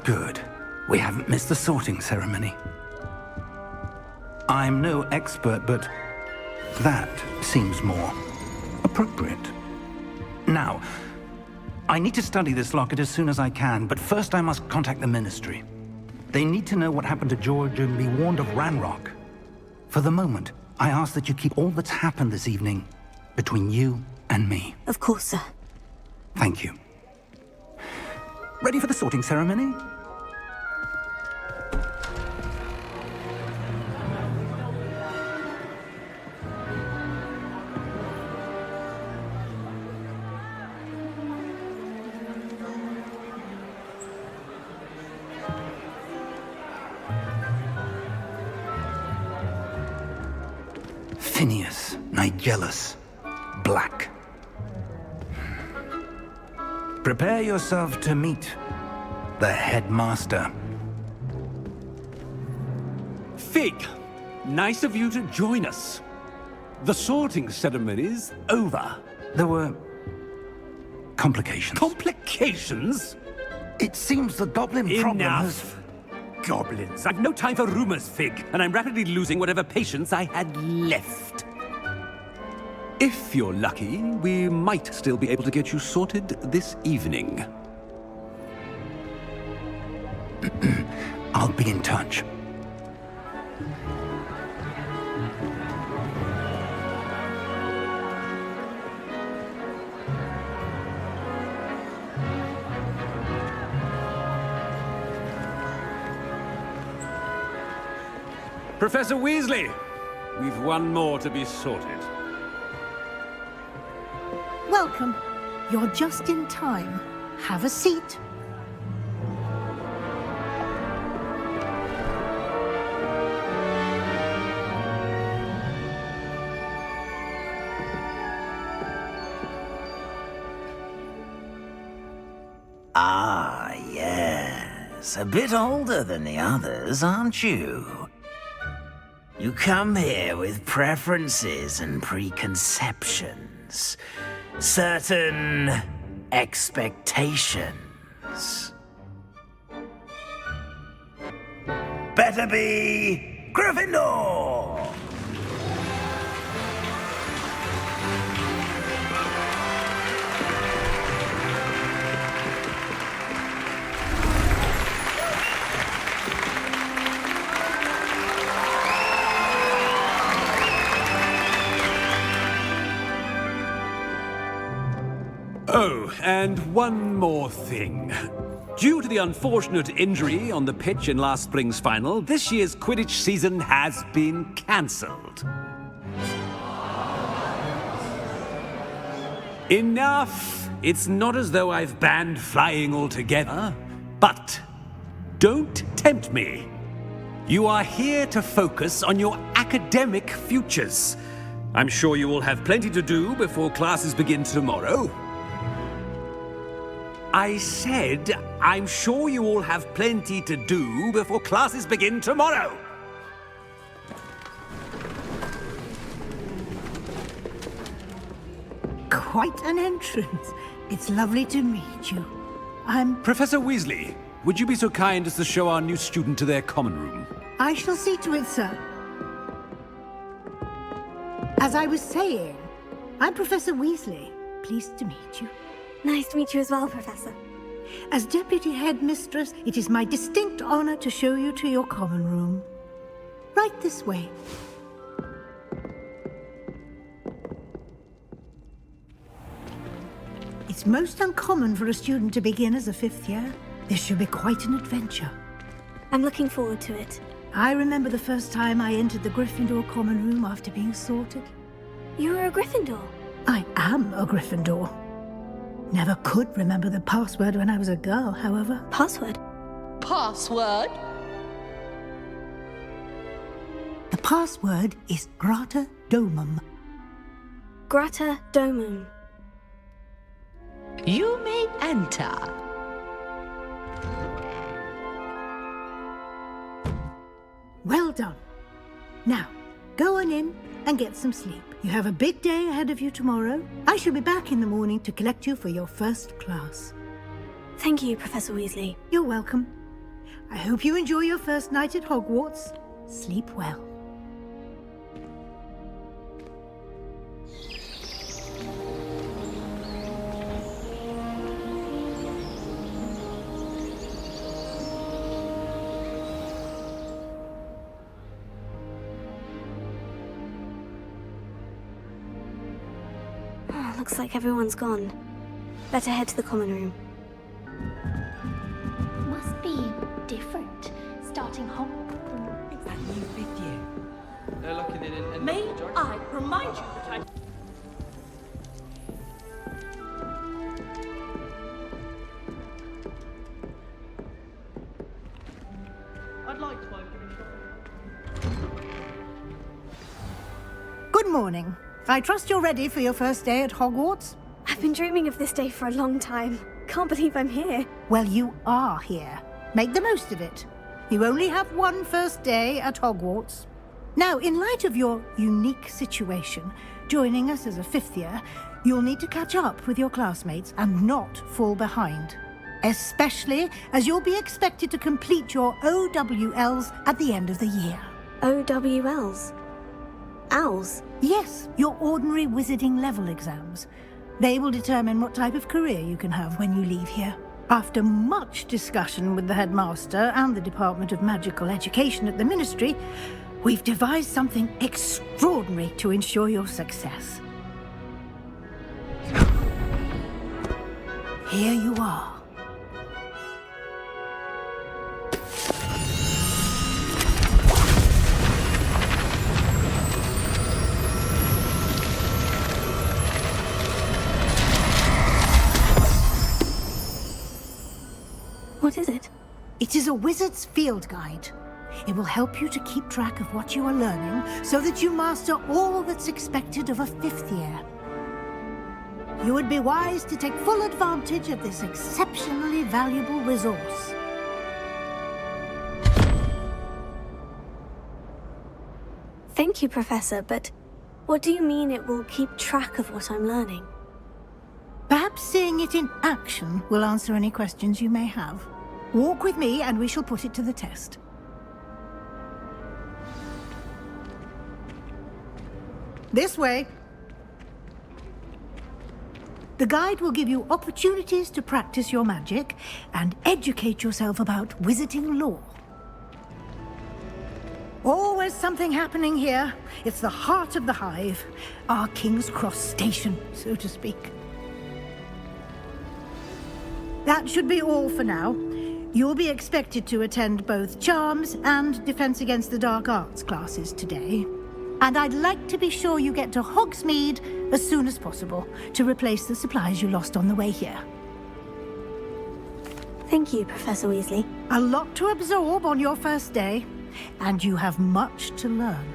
Good. We haven't missed the sorting ceremony. I'm no expert, but that seems more appropriate. Now, I need to study this locket as soon as I can, but first I must contact the Ministry. They need to know what happened to George and be warned of Ranrock. For the moment, I ask that you keep all that's happened this evening between you and me. Of course, sir. Thank you. Ready for the sorting ceremony? Phineas, Nigellus, Black. Prepare yourself to meet the headmaster. Fig, nice of you to join us. The sorting ceremony's over. There were complications. Complications? It seems the goblin problem has... Enough! Goblins. I've no time for rumors, Fig, and I'm rapidly losing whatever patience I had left. If you're lucky, we might still be able to get you sorted this evening. I'll be in touch. Professor Weasley, we've one more to be sorted. Welcome. You're just in time. Have a seat. Ah, yes. A bit older than the others, aren't you? You come here with preferences and preconceptions. Certain expectations. Better be Gryffindor! Oh, and one more thing. Due to the unfortunate injury on the pitch in last spring's final, this year's Quidditch season has been cancelled. Enough! It's not as though I've banned flying altogether, but don't tempt me. You are here to focus on your academic futures. I'm sure you will have plenty to do before classes begin tomorrow. I said, I'm sure you all have plenty to do before classes begin tomorrow. Quite an entrance. It's lovely to meet you. I'm... Professor Weasley, would you be so kind as to show our new student to their common room? I shall see to it, sir. As I was saying, I'm Professor Weasley. Pleased to meet you. Nice to meet you as well, Professor. As Deputy Headmistress, it is my distinct honor to show you to your common room. Right this way. It's most uncommon for a student to begin as a fifth year. This should be quite an adventure. I'm looking forward to it. I remember the first time I entered the Gryffindor common room after being sorted. You were a Gryffindor? I am a Gryffindor. Never could remember the password when I was a girl, however. Password? Password? The password is Grata Domum. Grata Domum. You may enter. Well done. Now, go on in and get some sleep. You have a big day ahead of you tomorrow. I shall be back in the morning to collect you for your first class. Thank you, Professor Weasley. You're welcome. I hope you enjoy your first night at Hogwarts. Sleep well. Oh, looks like everyone's gone. Better head to the common room. Must be different. Starting home. It's that new fifth year. They're looking in May I remind you that I... I'd like to open a shop. Good morning. I trust you're ready for your first day at Hogwarts? I've been dreaming of this day for a long time. Can't believe I'm here. Well, you are here. Make the most of it. You only have one first day at Hogwarts. Now, in light of your unique situation, joining us as a fifth year, you'll need to catch up with your classmates and not fall behind. Especially as you'll be expected to complete your OWLs at the end of the year. OWLs? Owls? Yes, your ordinary wizarding level exams. They will determine what type of career you can have when you leave here. After much discussion with the headmaster and the Department of Magical Education at the Ministry, we've devised something extraordinary to ensure your success. Here you are. What is it? It is a wizard's field guide. It will help you to keep track of what you are learning so that you master all that's expected of a fifth year. You would be wise to take full advantage of this exceptionally valuable resource. Thank you, Professor, but what do you mean it will keep track of what I'm learning? Perhaps seeing it in action will answer any questions you may have. Walk with me and we shall put it to the test. This way. The guide will give you opportunities to practice your magic and educate yourself about wizarding lore. Always something happening here. It's the heart of the hive, our King's Cross station, so to speak. That should be all for now. You'll be expected to attend both Charms and Defense Against the Dark Arts classes today. And I'd like to be sure you get to Hogsmeade as soon as possible to replace the supplies you lost on the way here. Thank you, Professor Weasley. A lot to absorb on your first day, and you have much to learn.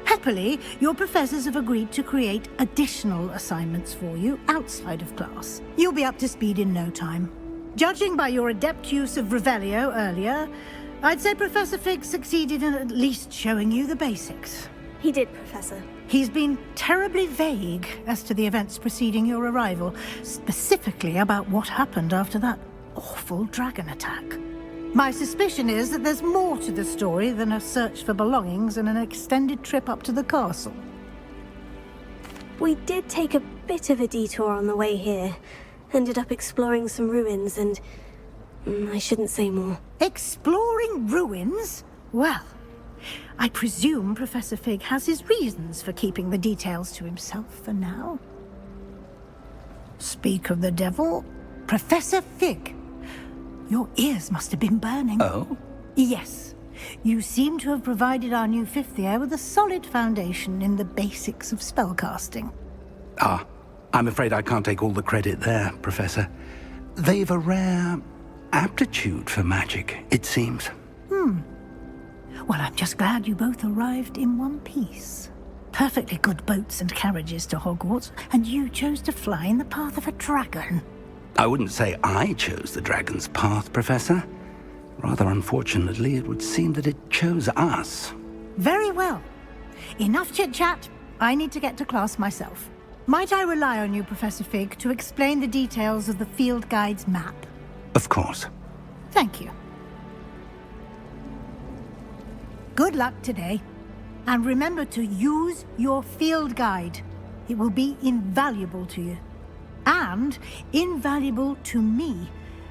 Happily, your professors have agreed to create additional assignments for you outside of class. You'll be up to speed in no time. Judging by your adept use of Revelio earlier, I'd say Professor Fig succeeded in at least showing you the basics. He did, Professor. He's been terribly vague as to the events preceding your arrival, specifically about what happened after that awful dragon attack. My suspicion is that there's more to the story than a search for belongings and an extended trip up to the castle. We did take a bit of a detour on the way here. Ended up exploring some ruins and... I shouldn't say more. Exploring ruins? Well, I presume Professor Fig has his reasons for keeping the details to himself for now. Speak of the devil, Professor Fig. Your ears must have been burning. Oh? Yes. You seem to have provided our new fifth year with a solid foundation in the basics of spellcasting. Ah, I'm afraid I can't take all the credit there, Professor. They've a rare aptitude for magic, it seems. Well, I'm just glad you both arrived in one piece. Perfectly good boats and carriages to Hogwarts, and you chose to fly in the path of a dragon. I wouldn't say I chose the dragon's path, Professor. Rather unfortunately, it would seem that it chose us. Very well. Enough chit-chat. I need to get to class myself. Might I rely on you, Professor Fig, to explain the details of the field guide's map? Of course. Thank you. Good luck today. And remember to use your field guide. It will be invaluable to you. And invaluable to me,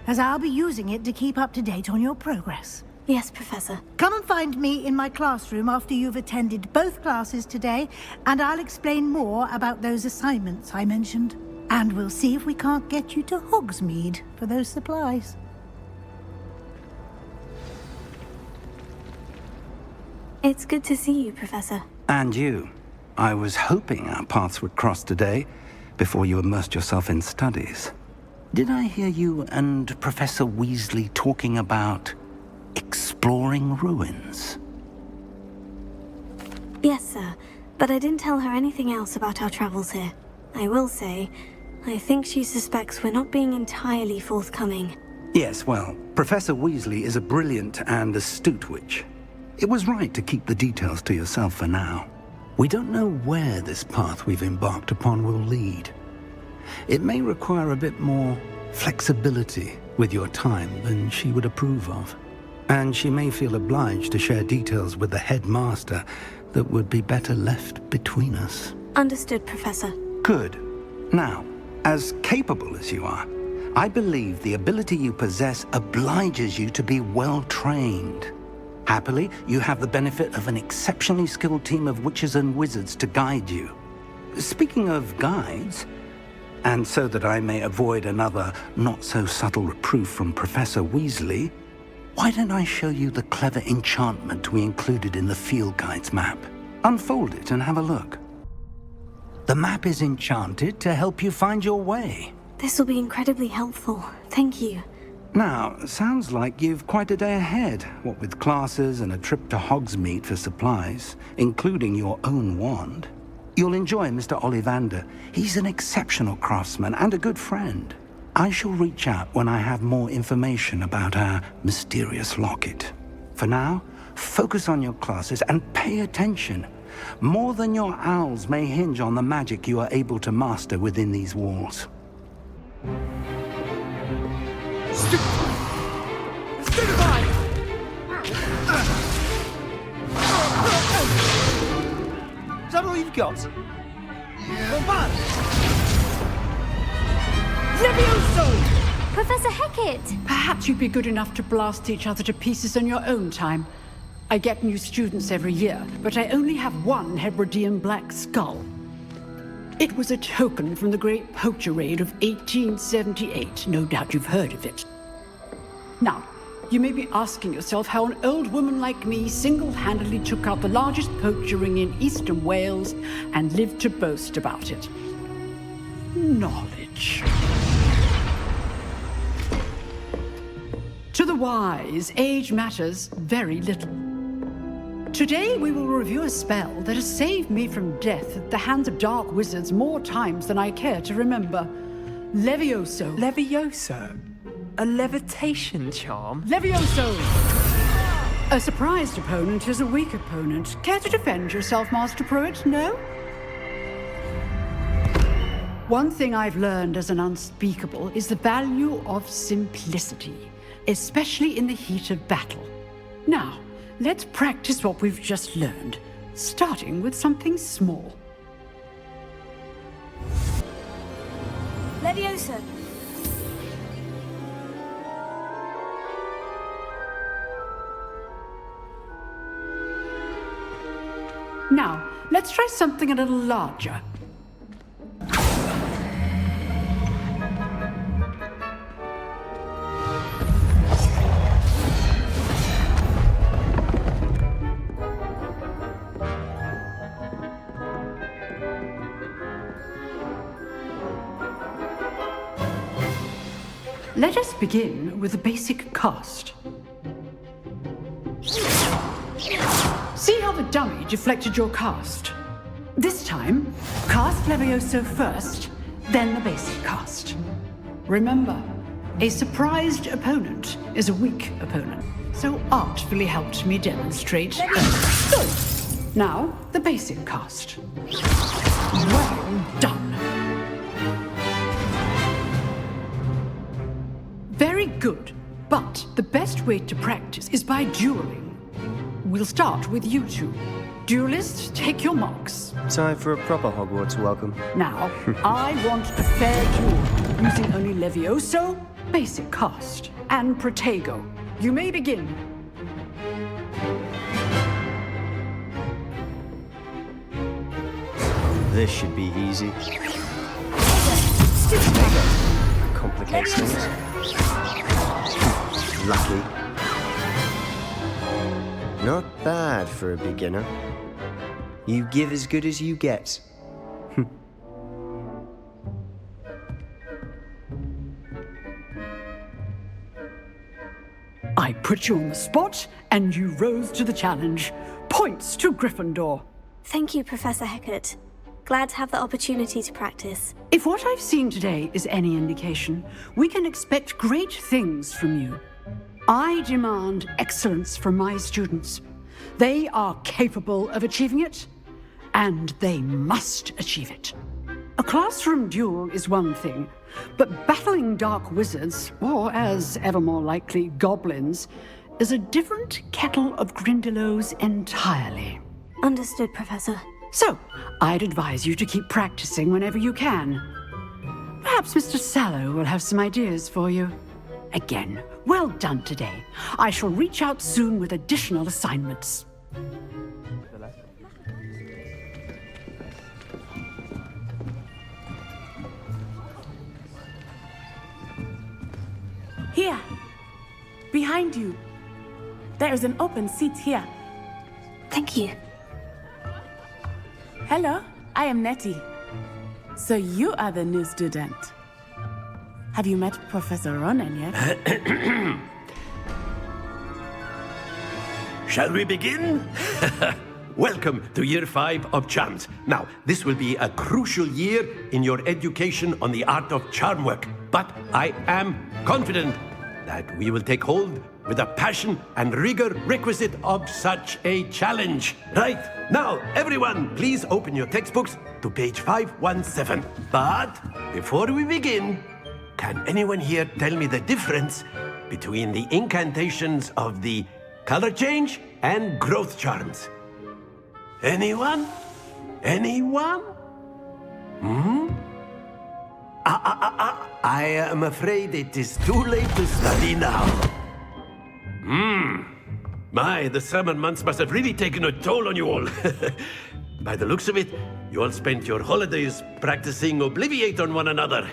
as I'll be using it to keep up to date on your progress. Yes, Professor. Come and find me in my classroom after you've attended both classes today, and I'll explain more about those assignments I mentioned. And we'll see if we can't get you to Hogsmeade for those supplies. It's good to see you, Professor. And you. I was hoping our paths would cross today, before you immersed yourself in studies. Did I hear you and Professor Weasley talking about exploring ruins? Yes, sir. But I didn't tell her anything else about our travels here. I will say, I think she suspects we're not being entirely forthcoming. Yes, well, Professor Weasley is a brilliant and astute witch. It was right to keep the details to yourself for now. We don't know where this path we've embarked upon will lead. It may require a bit more flexibility with your time than she would approve of. And she may feel obliged to share details with the headmaster that would be better left between us. Understood, Professor. Good. Now, as capable as you are, I believe the ability you possess obliges you to be well trained. Happily, you have the benefit of an exceptionally skilled team of witches and wizards to guide you. Speaking of guides, and so that I may avoid another not-so-subtle reproof from Professor Weasley, why don't I show you the clever enchantment we included in the field guide's map? Unfold it and have a look. The map is enchanted to help you find your way. This will be incredibly helpful. Thank you. Now, sounds like you've quite a day ahead, what with classes and a trip to Hogsmeade for supplies, including your own wand. You'll enjoy Mr. Ollivander. He's an exceptional craftsman and a good friend. I shall reach out when I have more information about our mysterious locket. For now, focus on your classes and pay attention. More than your owls may hinge on the magic you are able to master within these walls. Is that all you've got? Levioso! Professor Hecat! Perhaps you'd be good enough to blast each other to pieces on your own time. I get new students every year, but I only have one Hebridean black skull. It was a token from the Great Poacher Raid of 1878. No doubt you've heard of it. Now, you may be asking yourself how an old woman like me single-handedly took out the largest poacher ring in eastern Wales and lived to boast about it. Knowledge. To the wise, age matters very little. Today we will review a spell that has saved me from death at the hands of dark wizards more times than I care to remember. Levioso. Levioso? A levitation charm? Levioso! A surprised opponent is a weak opponent. Care to defend yourself, Master Pruitt? No? One thing I've learned as an unspeakable is the value of simplicity, especially in the heat of battle. Now, let's practice what we've just learned, starting with something small. Levioso! Now, let's try something a little larger. Let us begin with the basic cast. See how the dummy deflected your cast? This time, cast Levioso first, then the basic cast. Remember, a surprised opponent is a weak opponent, so artfully helped me demonstrate. Good. Now, the basic cast. Well done. Very good, but the best way to practice is by dueling. we'll start with you two. Duelists, take your marks. Time for a proper Hogwarts welcome. Now, I want a fair duel, using only Levioso, basic cast, and Protego. You may begin. This should be easy. Complicates things. Lucky. Not bad for a beginner. You give as good as you get. I put you on the spot, and you rose to the challenge. Points to Gryffindor. Thank you, Professor Hecat. Glad to have the opportunity to practice. If what I've seen today is any indication, we can expect great things from you. I demand excellence from my students. They are capable of achieving it, and they must achieve it. A classroom duel is one thing, but battling dark wizards, or as ever more likely, goblins, is a different kettle of Grindylows entirely. Understood, Professor. So, I'd advise you to keep practicing whenever you can. Perhaps Mr. Sallow will have some ideas for you. Again, well done today. I shall reach out soon with additional assignments. Here, behind you. There is an open seat here. Thank you. Hello, I am Nettie. So you are the new student. Have you met Professor Ronan yet? Shall we begin? Welcome to Year 5 of Charms. Now, this will be a crucial year in your education on the art of charm work. But I am confident that we will take hold with the passion and rigor requisite of such a challenge. Right, now, everyone, please open your textbooks to page 517. But before we begin, can anyone here tell me the difference between the incantations of the color change and growth charms? Anyone? Anyone? I am afraid it is too late to study now. My, the summer months must have really taken a toll on you all. By the looks of it, you all spent your holidays practicing Obliviate on one another.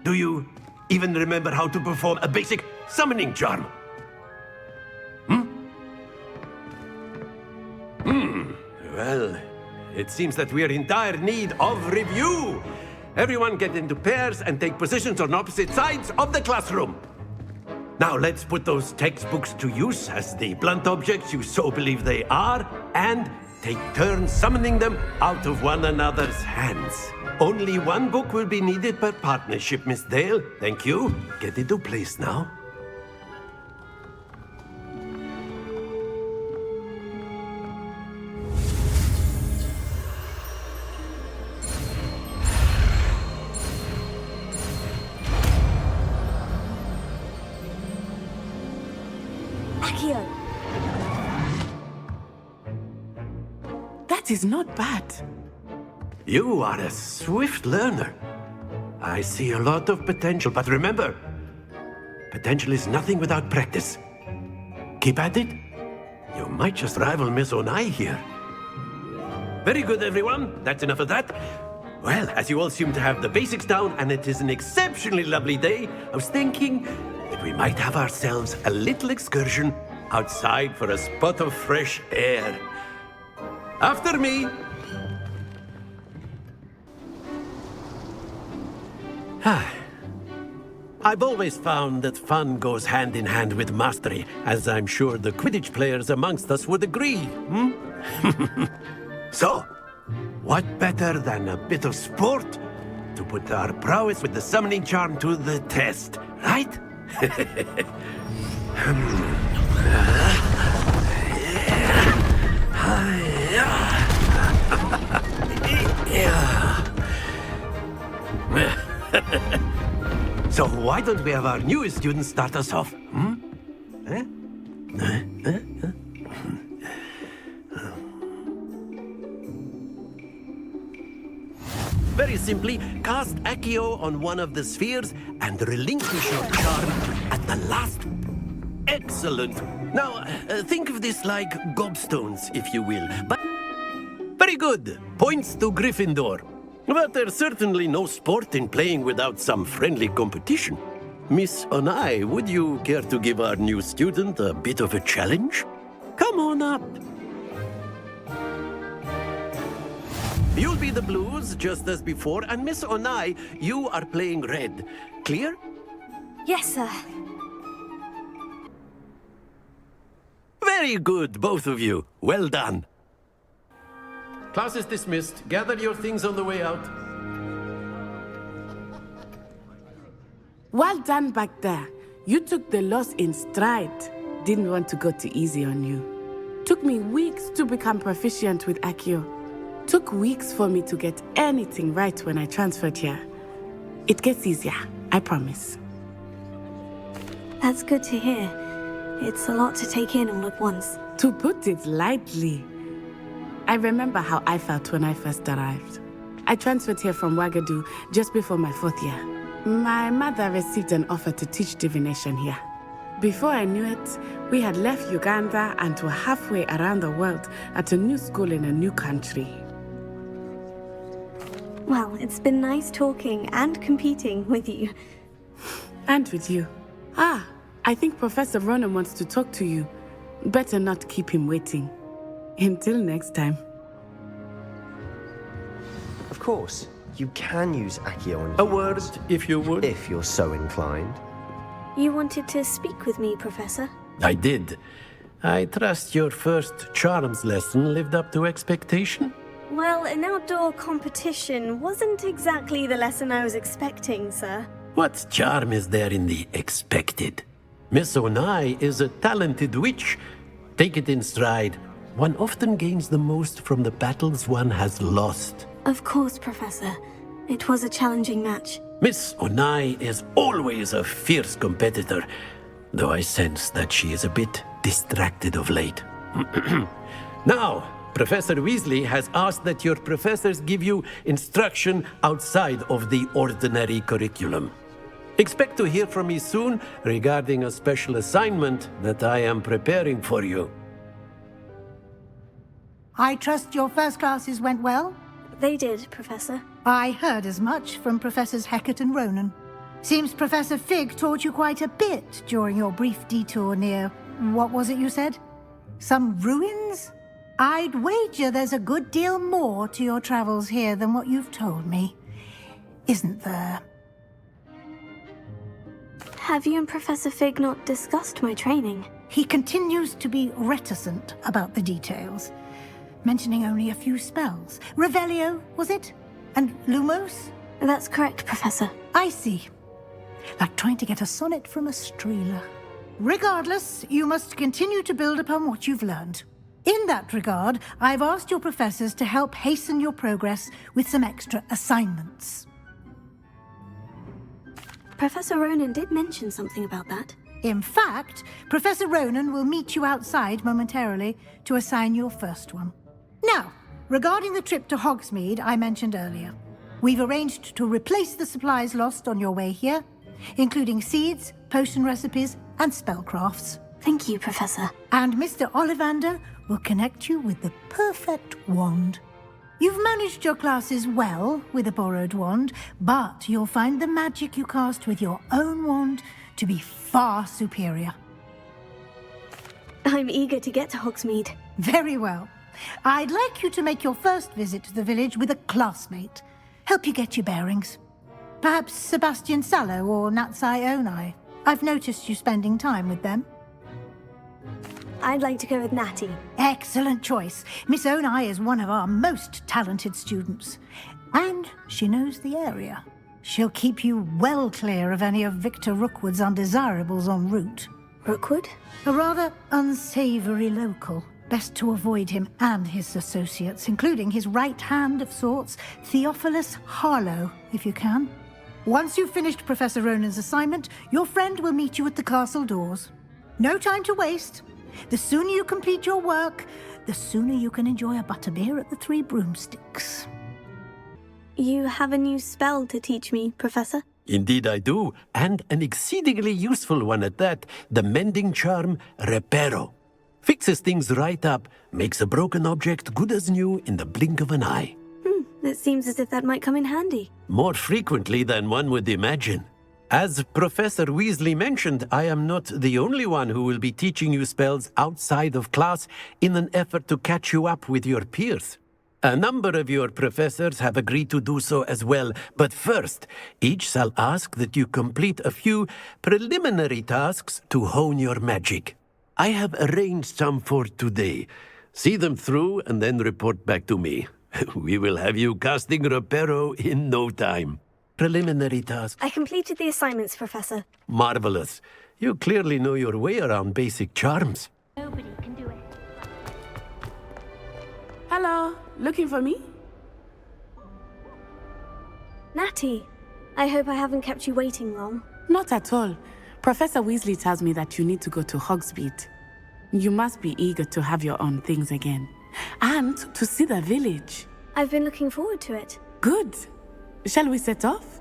Do you even remember how to perform a basic summoning charm? Well, it seems that we are in dire need of review. Everyone get into pairs and take positions on opposite sides of the classroom. Now let's put those textbooks to use as the blunt objects you so believe they are, and take turns summoning them out of one another's hands. Only one book will be needed per partnership, Miss Dale. Thank you. Get into place now. Accio. That is not bad. You are a swift learner. I see a lot of potential, but remember, potential is nothing without practice. Keep at it. You might just rival Miss Onai here. Very good, everyone. That's enough of that. Well, as you all seem to have the basics down, and it is an exceptionally lovely day, I was thinking that we might have ourselves a little excursion outside for a spot of fresh air. After me. I've always found that fun goes hand in hand with mastery, as I'm sure the Quidditch players amongst us would agree. So, what better than a bit of sport to put our prowess with the summoning charm to the test, right? So why don't we have our newest student start us off? Eh? Very simply, cast Accio on one of the spheres and relinquish your charm at the last. Excellent. Now, think of this like gobstones, if you will. But very good. Points to Gryffindor. But there's certainly no sport in playing without some friendly competition. Miss Onai, would you care to give our new student a bit of a challenge? Come on up. You'll be the blues, just as before, and Miss Onai, you are playing red. Clear? Yes, sir. Very good, both of you. Well done. Class is dismissed. Gather your things on the way out. Well done back there. You took the loss in stride. Didn't want to go too easy on you. Took me weeks to become proficient with Accio. Took weeks for me to get anything right when I transferred here. It gets easier, I promise. That's good to hear. It's a lot to take in all at once. To put it lightly, I remember how I felt when I first arrived. I transferred here from Wagadu just before my 4th year. My mother received an offer to teach divination here. Before I knew it, we had left Uganda and were halfway around the world at a new school in a new country. Well, it's been nice talking and competing with you. And with you. I think Professor Ronan wants to talk to you. Better not keep him waiting. Until next time. Of course, you can use Accio on A word, if you would. if you're so inclined. You wanted to speak with me, Professor? I did. I trust your first charms lesson lived up to expectation? Well, an outdoor competition wasn't exactly the lesson I was expecting, sir. What charm is there in the expected? Miss Onai is a talented witch. Take it in stride. One often gains the most from the battles one has lost. Of course, Professor. It was a challenging match. Miss Onai is always a fierce competitor, though I sense that she is a bit distracted of late. Now, Professor Weasley has asked that your professors give you instruction outside of the ordinary curriculum. Expect to hear from me soon regarding a special assignment that I am preparing for you. I trust your first classes went well? They did, Professor. I heard as much from Professors Hecat and Ronan. Seems Professor Fig taught you quite a bit during your brief detour near... what was it you said? Some ruins? I'd wager there's a good deal more to your travels here than what you've told me. Isn't there? Have you and Professor Fig not discussed my training? He continues to be reticent about the details, mentioning only a few spells. Revelio, was it? And Lumos? That's correct, Professor. I see. Like trying to get a sonnet from a streeler. Regardless, you must continue to build upon what you've learned. In that regard, I've asked your professors to help hasten your progress with some extra assignments. Professor Ronan did mention something about that. In fact, Professor Ronan will meet you outside momentarily to assign your first one. Now, regarding the trip to Hogsmeade I mentioned earlier, we've arranged to replace the supplies lost on your way here, including seeds, potion recipes, and spellcrafts. Thank you, Professor. And Mr. Ollivander will connect you with the perfect wand. You've managed your classes well with a borrowed wand, but you'll find the magic you cast with your own wand to be far superior. I'm eager to get to Hogsmeade. Very well. I'd like you to make your first visit to the village with a classmate. Help you get your bearings. Perhaps Sebastian Sallow or Natsai Onai. I've noticed you spending time with them. I'd like to go with Natty. Excellent choice. Miss Onai is one of our most talented students. And she knows the area. She'll keep you well clear of any of Victor Rookwood's undesirables en route. Rookwood? A rather unsavory local. Best to avoid him and his associates, including his right hand of sorts, Theophilus Harlow, if you can. Once you've finished Professor Ronan's assignment, your friend will meet you at the castle doors. No time to waste. The sooner you complete your work, the sooner you can enjoy a butterbeer at the Three Broomsticks. You have a new spell to teach me, Professor? Indeed I do, and an exceedingly useful one at that, the mending charm Reparo. Fixes things right up, makes a broken object good as new in the blink of an eye. It seems as if that might come in handy. More frequently than one would imagine. As Professor Weasley mentioned, I am not the only one who will be teaching you spells outside of class in an effort to catch you up with your peers. A number of your professors have agreed to do so as well, but first, each shall ask that you complete a few preliminary tasks to hone your magic. I have arranged some for today. See them through and then report back to me. We will have you casting Reparo in no time. Preliminary tasks. I completed the assignments, Professor. Marvelous. You clearly know your way around basic charms. Nobody can do it. Hello, looking for me? Natty, I hope I haven't kept you waiting long. Not at all. Professor Weasley tells me that you need to go to Hogsmeade. You must be eager to have your own things again. And to see the village. I've been looking forward to it. Good. Shall we set off?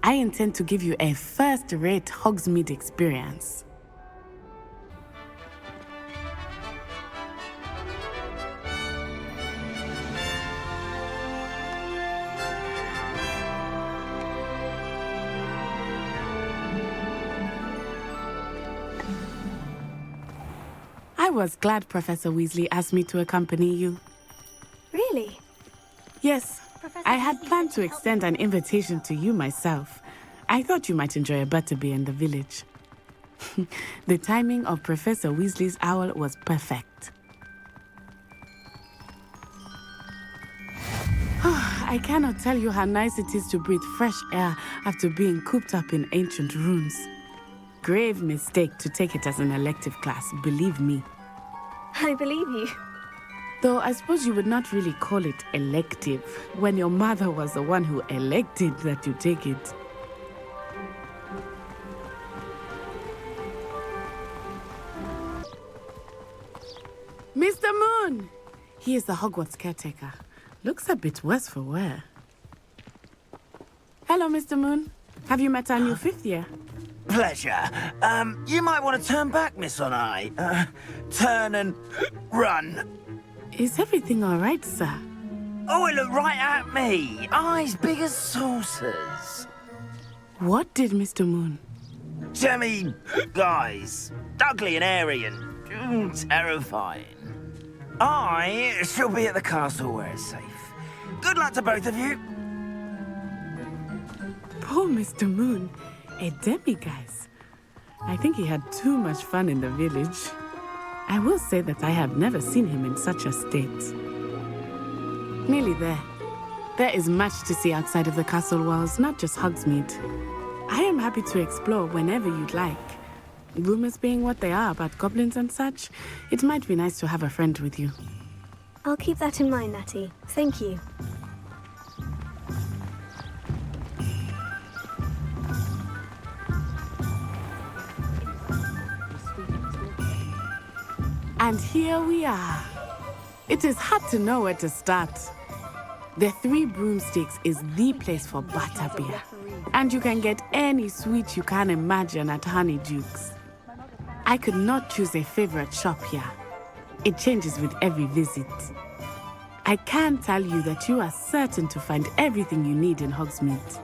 I intend to give you a first-rate Hogsmeade experience. I was glad Professor Weasley asked me to accompany you. Really? Yes, I had planned to extend an invitation to you myself. I thought you might enjoy a butterbeer in the village. The timing of Professor Weasley's owl was perfect. I cannot tell you how nice it is to breathe fresh air after being cooped up in ancient ruins. Grave mistake to take it as an elective class, believe me. I believe you. Though I suppose you would not really call it elective when your mother was the one who elected that you take it. Mr. Moon! He is the Hogwarts caretaker. Looks a bit worse for wear. Hello, Mr. Moon. Have you met our new fifth year? Pleasure. You might want to turn back, Miss On-Eye. Turn and run. Is everything all right, sir? Oh, it looked right at me. Eyes big as saucers. What did Mr. Moon? Jemmy, guys. Ugly and airy and terrifying. I shall be at the castle where it's safe. Good luck to both of you. Poor Mr. Moon. A demiguise. I think he had too much fun in the village. I will say that I have never seen him in such a state. Nearly there. There is much to see outside of the castle walls, not just Hogsmeade. I am happy to explore whenever you'd like. Rumors being what they are about goblins and such, it might be nice to have a friend with you. I'll keep that in mind, Natty. Thank you. And here we are. It is hard to know where to start. The Three Broomsticks is the place for butterbeer. And you can get any sweet you can imagine at Honeyduke's. I could not choose a favorite shop here. It changes with every visit. I can tell you that you are certain to find everything you need in Hogsmeade.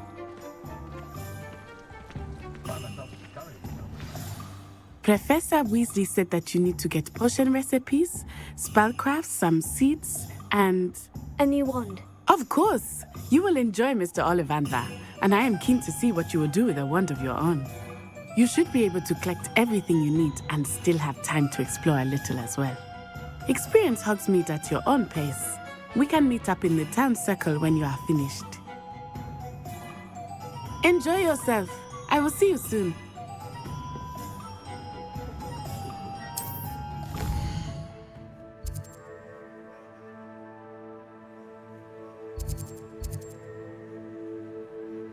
Professor Weasley said that you need to get potion recipes, spellcrafts, some seeds, and... a new wand. Of course! You will enjoy Mr. Ollivander, and I am keen to see what you will do with a wand of your own. You should be able to collect everything you need and still have time to explore a little as well. Experience Hogsmeade at your own pace. We can meet up in the town circle when you are finished. Enjoy yourself. I will see you soon.